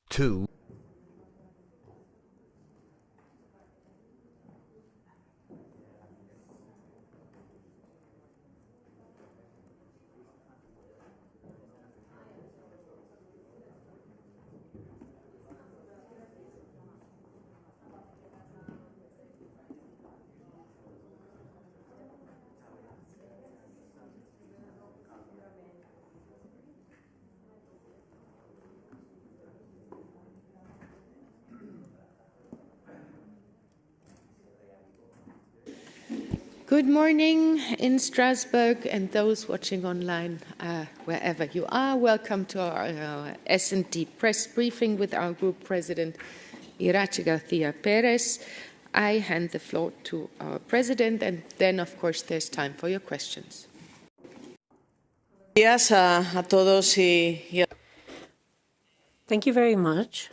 2. Good morning in Strasbourg and those watching online, wherever you are. Welcome to our S&D press briefing with our group president, Iratxe García Pérez. I hand the floor to our president, and then, of course, there's time for your questions. Thank you very much.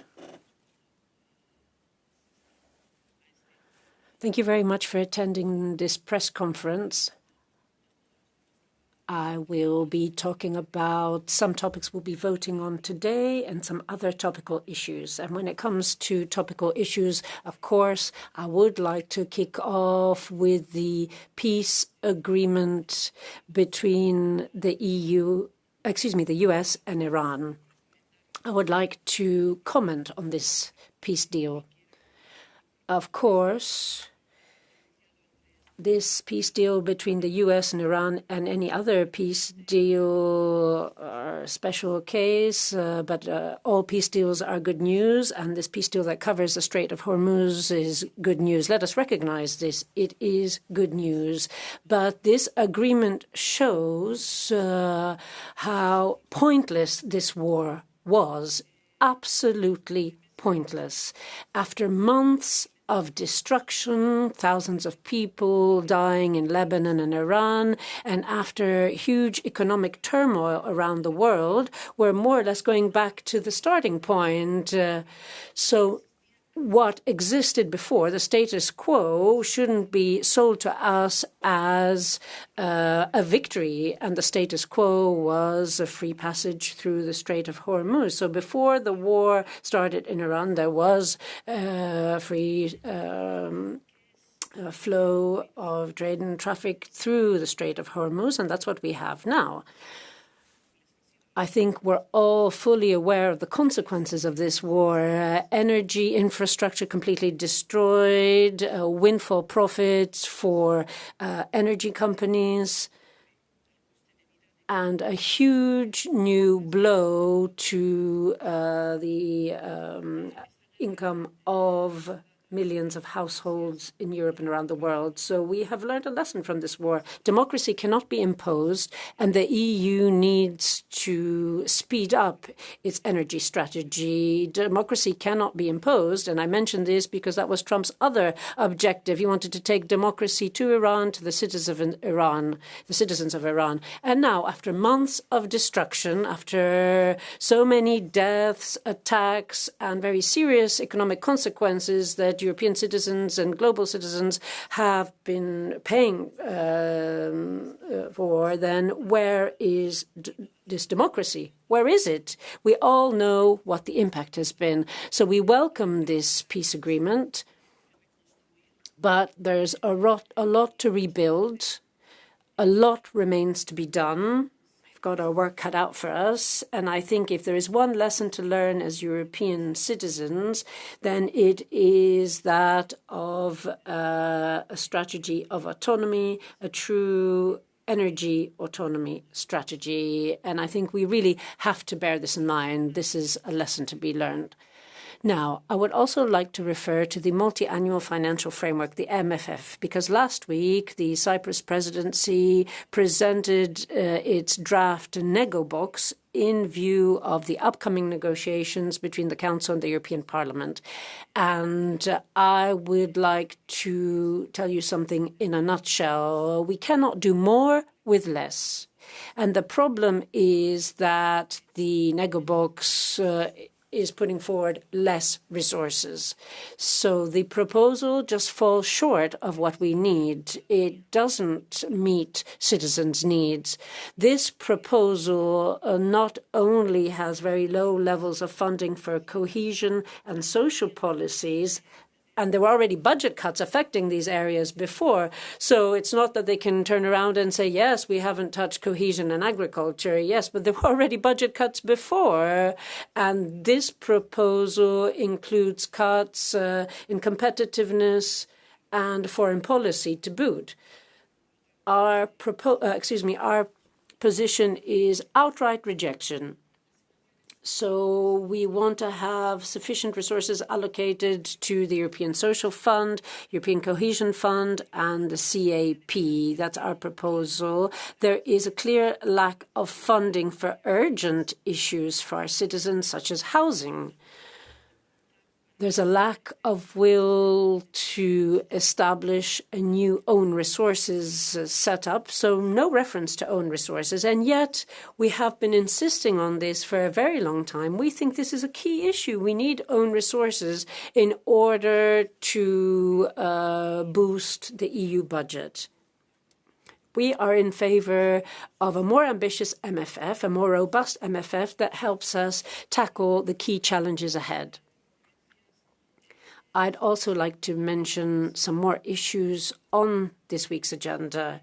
Thank you very much for attending this press conference. I will be talking about some topics we'll be voting on today and some other topical issues. And when it comes to topical issues, of course, I would like to kick off with the peace agreement between the US and Iran. I would like to comment on this peace deal. Of course, this peace deal between the US and Iran and any other peace deal are a special case, but all peace deals are good news, and this peace deal that covers the Strait of Hormuz is good news. Let us recognize this. It is good news. But this agreement shows how pointless this war was. Absolutely pointless. After months of destruction, thousands of people dying in Lebanon and Iran, and after huge economic turmoil around the world, we're more or less going back to the starting point. So what existed before, the status quo, shouldn't be sold to us as a victory. And the status quo was a free passage through the Strait of Hormuz. So before the war started in Iran, there was free flow of trade and traffic through the Strait of Hormuz, and that's what we have now. I think we're all fully aware of the consequences of this war. Energy infrastructure completely destroyed, windfall profits for energy companies, and a huge new blow to the income of millions of households in Europe and around the world. So we have learned a lesson from this war. Democracy cannot be imposed, and the EU needs to speed up its energy strategy. Democracy cannot be imposed, and I mention this because that was Trump's other objective. He wanted to take democracy to Iran, to the citizens of Iran. And now, after months of destruction, after so many deaths, attacks, and very serious economic consequences that European citizens and global citizens have been paying for, then where is this democracy? Where is it? We all know what the impact has been. So we welcome this peace agreement, but there's a lot to rebuild. A lot remains to be done. Got our work cut out for us. And I think if there is one lesson to learn as European citizens, then it is that of a strategy of autonomy, a true energy autonomy strategy. And I think we really have to bear this in mind. This is a lesson to be learned. Now, I would also like to refer to the multi-annual financial framework, the MFF, because last week the Cyprus presidency presented its draft nego box in view of the upcoming negotiations between the Council and the European Parliament. And I would like to tell you something in a nutshell. We cannot do more with less. And the problem is that the nego box is putting forward less resources. So the proposal just falls short of what we need. It doesn't meet citizens' needs. This proposal not only has very low levels of funding for cohesion and social policies, and there were already budget cuts affecting these areas before. So it's not that they can turn around and say, yes, we haven't touched cohesion and agriculture. Yes, but there were already budget cuts before. And this proposal includes cuts in competitiveness and foreign policy to boot. Our position is outright rejection. So we want to have sufficient resources allocated to the European Social Fund, European Cohesion Fund, and the CAP. That's our proposal. There is a clear lack of funding for urgent issues for our citizens, such as housing. There's a lack of will to establish a new own resources setup, so no reference to own resources. And yet we have been insisting on this for a very long time. We think this is a key issue. We need own resources in order to boost the EU budget. We are in favor of a more ambitious MFF, a more robust MFF that helps us tackle the key challenges ahead. I'd also like to mention some more issues on this week's agenda.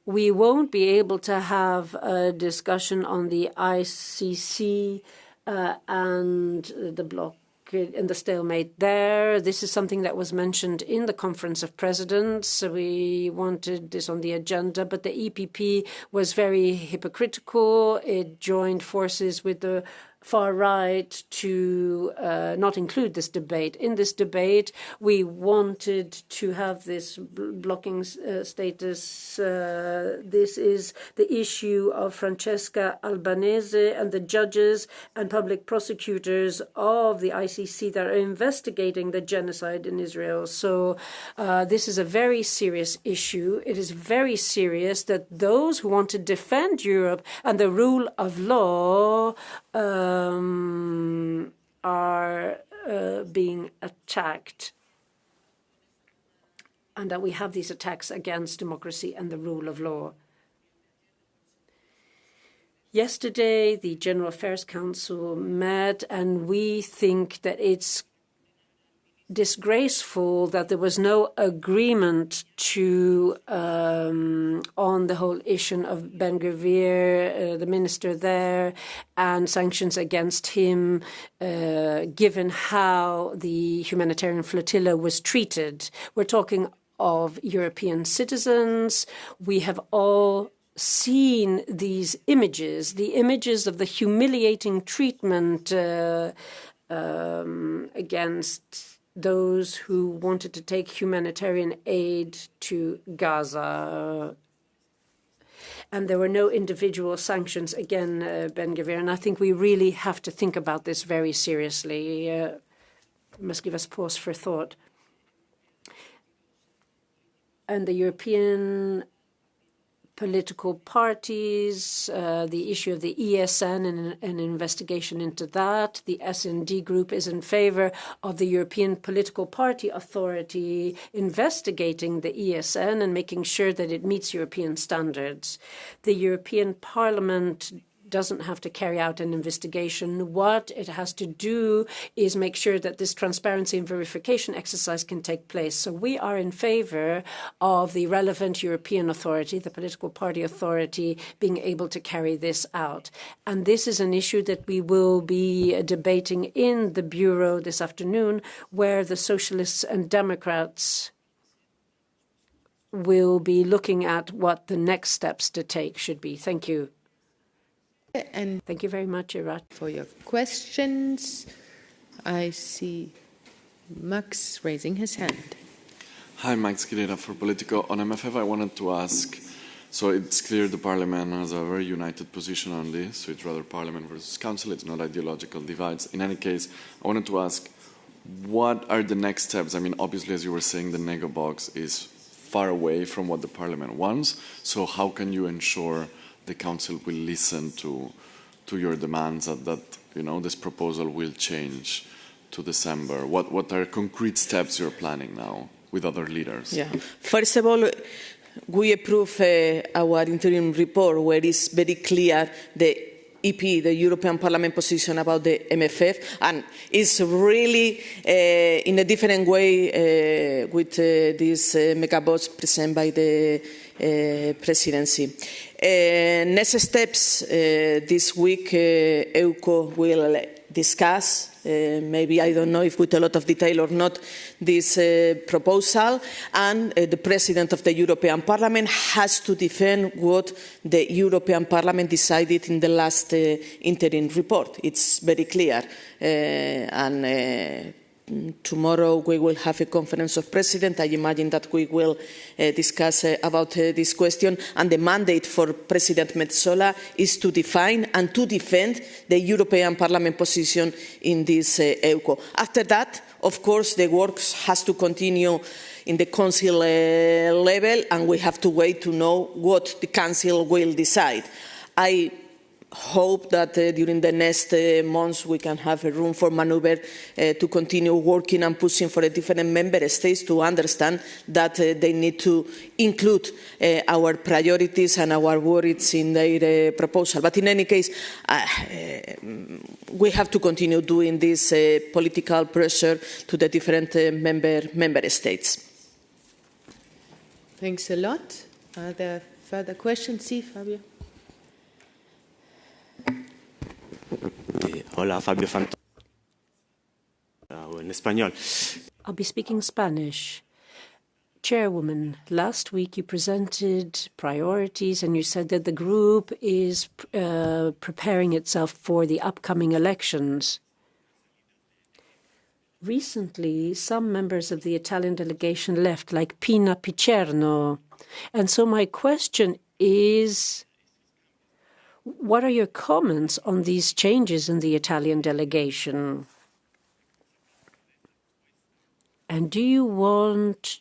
We won't be able to have a discussion on the ICC and the block and the stalemate there. This is something that was mentioned in the Conference of Presidents. So we wanted this on the agenda, but the EPP was very hypocritical. It joined forces with the far right to not include this debate. In this debate, we wanted to have this blocking status. This is the issue of Francesca Albanese and the judges and public prosecutors of the ICC that are investigating the genocide in Israel. So this is a very serious issue. It is very serious that those who want to defend Europe and the rule of law are being attacked, and that we have these attacks against democracy and the rule of law. Yesterday, the General Affairs Council met, and we think that it's disgraceful that there was no agreement to on the whole issue of Ben-Gvir, the minister there, and sanctions against him, given how the humanitarian flotilla was treated. We're talking of European citizens. We have all seen these images, the images of the humiliating treatment against those who wanted to take humanitarian aid to Gaza. And there were no individual sanctions again, Ben-Gvir. And I think we really have to think about this very seriously. It must give us pause for thought. And the European political parties, the issue of the ESN and an investigation into that. The S&D group is in favor of the European Political Party Authority investigating the ESN and making sure that it meets European standards. The European Parliament doesn't have to carry out an investigation. What it has to do is make sure that this transparency and verification exercise can take place. So we are in favor of the relevant European authority, the political party authority, being able to carry this out. And this is an issue that we will be debating in the Bureau this afternoon, where the Socialists and Democrats will be looking at what the next steps to take should be. Thank you. And thank you very much, Iratxe, for your questions. I see Max raising his hand. Hi, Max Guerrera for Politico. On MFF, I wanted to ask, so it's clear the Parliament has a very united position on this, so it's rather Parliament versus Council, it's not ideological divides. In any case, I wanted to ask, what are the next steps? I mean, obviously, as you were saying, the nego box is far away from what the Parliament wants, so how can you ensure the Council will listen to to your demands that this proposal will change to December? What are concrete steps you're planning now with other leaders? Yeah. First of all, we approve our interim report where it's very clear the EP, the European Parliament position about the MFF, and it's really in a different way with this megabots presented by the presidency. Next steps this week, EUCO will discuss, maybe I don't know if with a lot of detail or not, this proposal, and the President of the European Parliament has to defend what the European Parliament decided in the last interim report. It's very clear. Tomorrow we will have a conference of presidents. I imagine that we will discuss about this question, and the mandate for President Metsola is to define and to defend the European Parliament position in this EUCO. After that, of course, the work has to continue in the Council level, and we have to wait to know what the Council will decide. I hope that during the next months we can have a room for manoeuvre to continue working and pushing for the different member states to understand that they need to include our priorities and our worries in their proposal. But in any case, we have to continue doing this political pressure to the different member states. Thanks a lot. Are there further questions? Sí, Fabio. Hola, Fabio Fanto. En español. I'll be speaking Spanish. Chairwoman, last week you presented priorities and you said that the group is preparing itself for the upcoming elections. Recently, some members of the Italian delegation left, like Pina Picerno. And so my question is, what are your comments on these changes in the Italian delegation? And do you want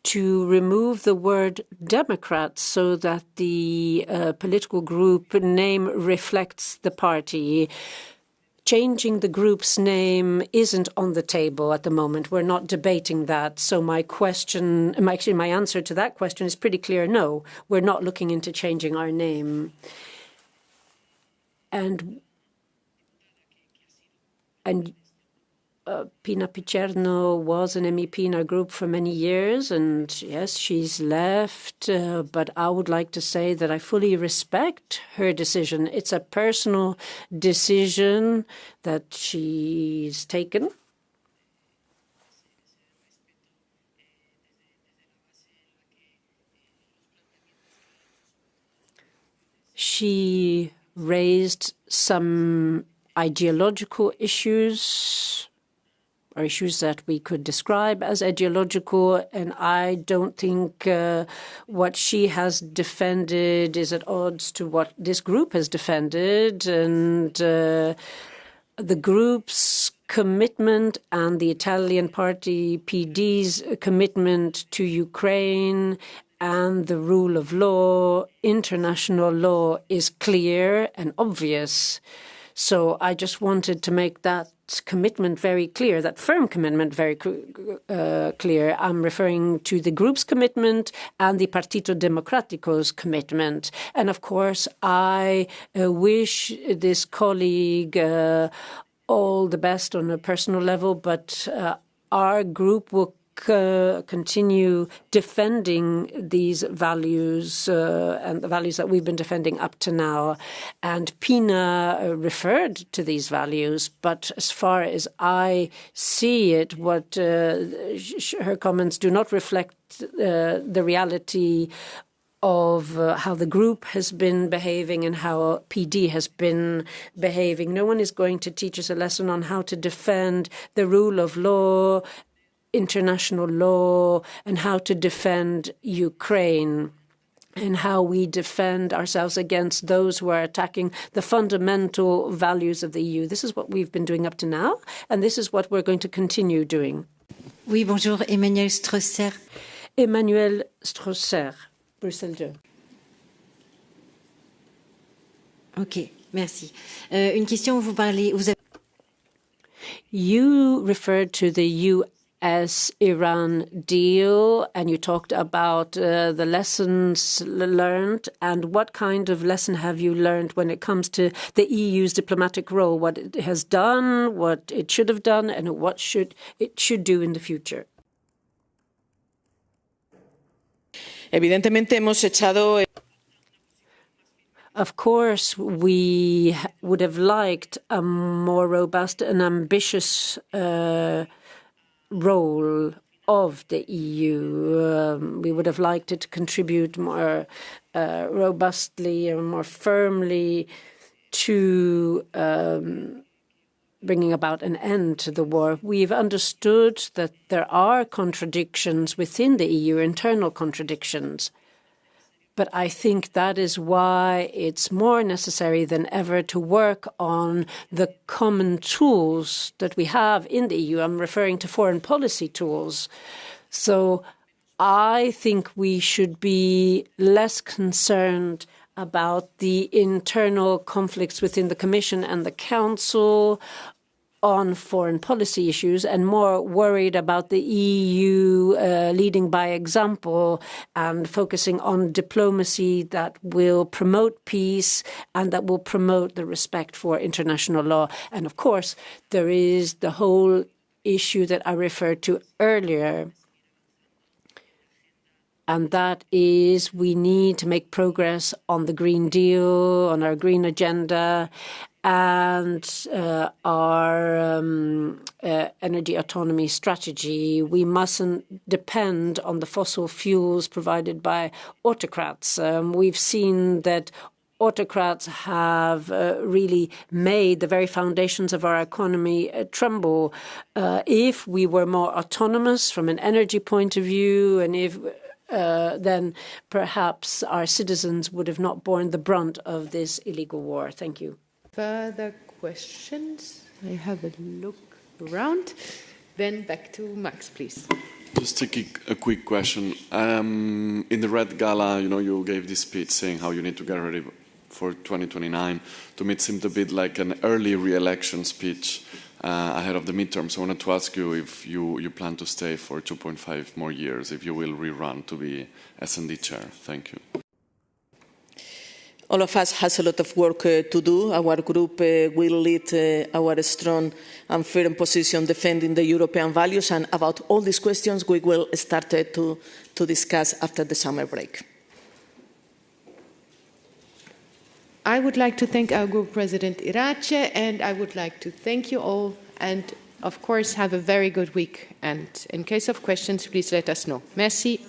to remove the word Democrats so that the political group name reflects the party? Changing the group's name isn't on the table at the moment. We're not debating that. So my answer to that question is pretty clear. No, we're not looking into changing our name. And Pina Picerno was an MEP in our group for many years, and yes, she's left, but I would like to say that I fully respect her decision. It's a personal decision that she's taken. She raised some ideological issues, or issues that we could describe as ideological, and I don't think what she has defended is at odds to what this group has defended. And the group's commitment and the Italian party PD's commitment to Ukraine and the rule of law, international law, is clear and obvious. So I just wanted to make that commitment very clear, that firm commitment very clear. I'm referring to the group's commitment and the Partito Democratico's commitment. And of course, I wish this colleague all the best on a personal level, but our group will continue defending these values and the values that we've been defending up to now. And Pina referred to these values, but as far as I see it, what her comments do not reflect the reality of how the group has been behaving and how PD has been behaving. No one is going to teach us a lesson on how to defend the rule of law, international law, and how to defend Ukraine, and how we defend ourselves against those who are attacking the fundamental values of the EU. This is what we've been doing up to now, and this is what we're going to continue doing. Oui, bonjour, Emmanuel Strosser. Emmanuel Strosser, Bruxelles 2. Ok, merci. Une question où vous parlez. You referred to the US-Iran deal, and you talked about the lessons learned. And what kind of lesson have you learned when it comes to the EU's diplomatic role, what it has done, what it should have done, and what it should do in the future? Evidentemente hemos echado. Of course, we would have liked a more robust and ambitious role of the EU. We would have liked it to contribute more robustly and more firmly to bringing about an end to the war. We've understood that there are contradictions within the EU, internal contradictions. But I think that is why it's more necessary than ever to work on the common tools that we have in the EU. I'm referring to foreign policy tools. So I think we should be less concerned about the internal conflicts within the Commission and the Council on foreign policy issues and more worried about the EU leading by example and focusing on diplomacy that will promote peace and that will promote the respect for international law. And of course, there is the whole issue that I referred to earlier. And that is we need to make progress on the Green Deal, on our green agenda, and our energy autonomy strategy. We mustn't depend on the fossil fuels provided by autocrats. We've seen that autocrats have really made the very foundations of our economy tremble. If we were more autonomous from an energy point of view, and if then perhaps our citizens would have not borne the brunt of this illegal war. Thank you. Further questions? I have a look around. Then back to Max, please. Just a quick question. In the Red Gala, you gave this speech saying how you need to get ready for 2029. To me, it seemed a bit like an early re-election speech ahead of the midterms. I wanted to ask you if you plan to stay for 2.5 more years, if you will rerun to be S&D chair. Thank you. All of us has a lot of work to do. Our group will lead our strong and firm position defending the European values, and about all these questions we will start to discuss after the summer break. I would like to thank our group president Iratxe, and I would like to thank you all, and of course have a very good week. And in case of questions, please let us know. Merci.